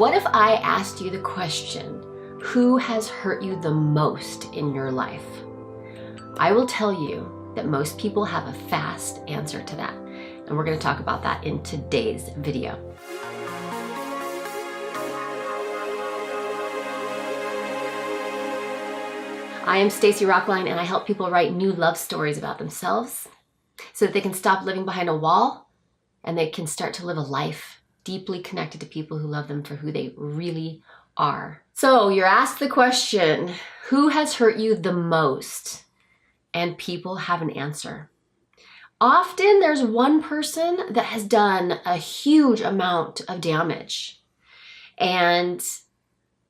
What if I asked you the question, who has hurt you the most in your life? I will tell you that most people have a fast answer to that. And we're going to talk about that in today's video. I am Stacy Rocklein, and I help people write new love stories about themselves so that they can stop living behind a wall and they can start to live a life deeply connected to people who love them for who they really are. So you're asked the question, who has hurt you the most? And people have an answer. Often there's one person that has done a huge amount of damage. And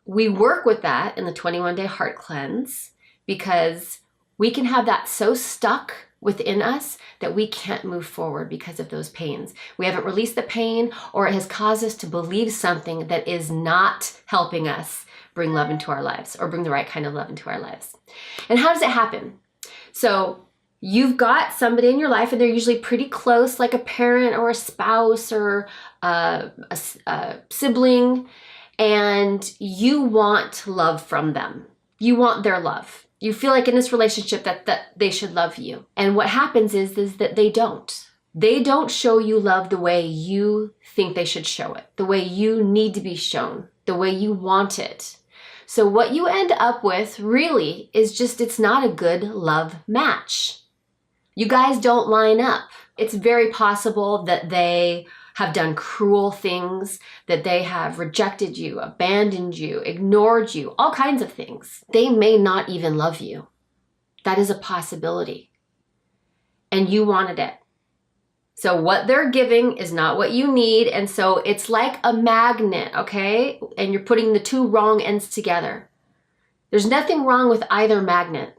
we work with that in the 21-day heart cleanse because we can have that so stuck within us that we can't move forward because of those pains. We haven't released the pain, or it has caused us to believe something that is not helping us bring love into our lives or bring the right kind of love into our lives. And how does it happen? So you've got somebody in your life and they're usually pretty close, like a parent or a spouse or a sibling, and you want love from them. You want their love. You feel like in this relationship that they should love you. And what happens is that they don't. They don't show you love the way you think they should show it, the way you need to be shown, the way you want it. So what you end up with really is just, it's not a good love match. You guys don't line up. It's very possible that they have done cruel things, that they have rejected you, abandoned you, ignored you, all kinds of things. They may not even love you. That is a possibility. And you wanted it. So what they're giving is not what you need. And so it's like a magnet, okay? And you're putting the two wrong ends together. There's nothing wrong with either magnet.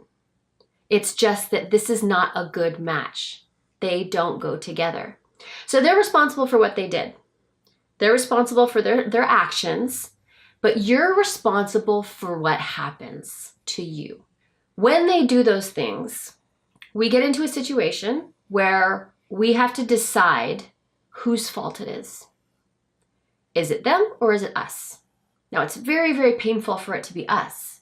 It's just that this is not a good match. They don't go together. So they're responsible for what they did. They're responsible for their actions, but you're responsible for what happens to you. When they do those things, we get into a situation where we have to decide whose fault it is. Is it them or is it us? Now, it's very, very painful for it to be us.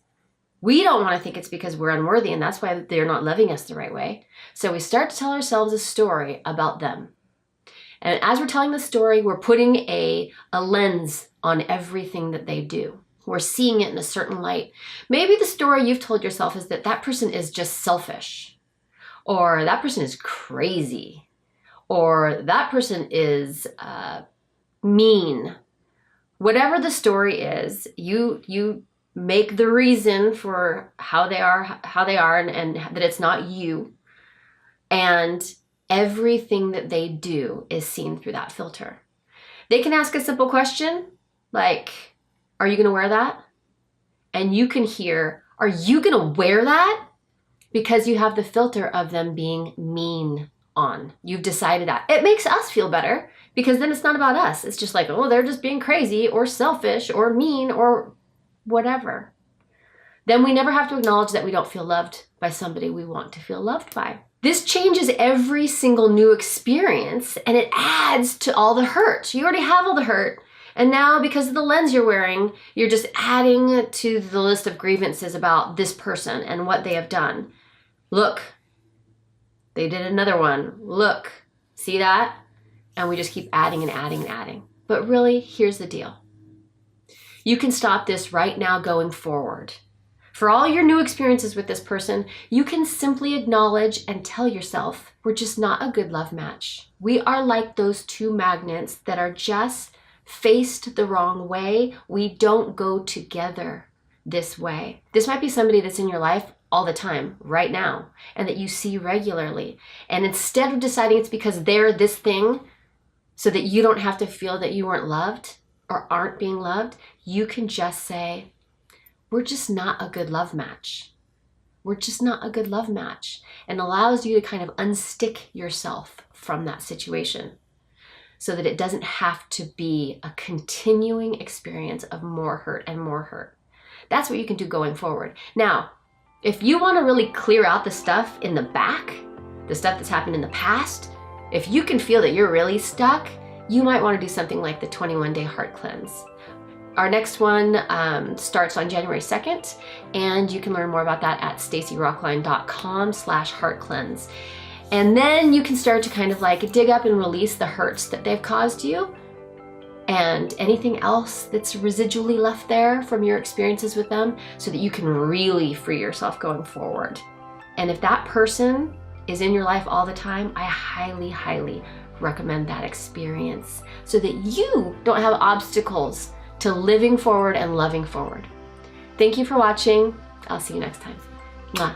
We don't want to think it's because we're unworthy, and that's why they're not loving us the right way. So we start to tell ourselves a story about them. And as we're telling the story, we're putting a lens on everything that they do. We're seeing it in a certain light. Maybe the story you've told yourself is that person is just selfish, or that person is crazy, or that person is mean. Whatever the story is, you make the reason for how they are, and that it's not you. And everything that they do is seen through that filter. They can ask a simple question like, are you going to wear that? And you can hear, are you going to wear that? Because you have the filter of them being mean on. You've decided that. It makes us feel better because then it's not about us. It's just like, oh, they're just being crazy or selfish or mean or whatever. Then we never have to acknowledge that we don't feel loved by somebody we want to feel loved by. This changes every single new experience, and it adds to all the hurt. You already have all the hurt, and now because of the lens you're wearing, you're just adding to the list of grievances about this person and what they have done. Look, they did another one. Look, see that? And we just keep adding and adding and adding. But really, here's the deal. You can stop this right now going forward. For all your new experiences with this person, you can simply acknowledge and tell yourself, we're just not a good love match. We are like those two magnets that are just faced the wrong way. We don't go together this way. This might be somebody that's in your life all the time, right now, and that you see regularly. And instead of deciding it's because they're this thing, so that you don't have to feel that you weren't loved or aren't being loved, you can just say, we're just not a good love match. We're just not a good love match, and allows you to kind of unstick yourself from that situation so that it doesn't have to be a continuing experience of more hurt and more hurt. That's what you can do going forward. Now, if you want to really clear out the stuff in the back, the stuff that's happened in the past, if you can feel that you're really stuck, you might want to do something like the 21-day heart cleanse. Our next one starts on January 2nd, and you can learn more about that at stacyrocklein.com/heartcleanse. And then you can start to kind of like dig up and release the hurts that they've caused you and anything else that's residually left there from your experiences with them, so that you can really free yourself going forward. And if that person is in your life all the time, I highly, highly recommend that experience, so that you don't have obstacles to living forward and loving forward. Thank you for watching. I'll see you next time. Mwah.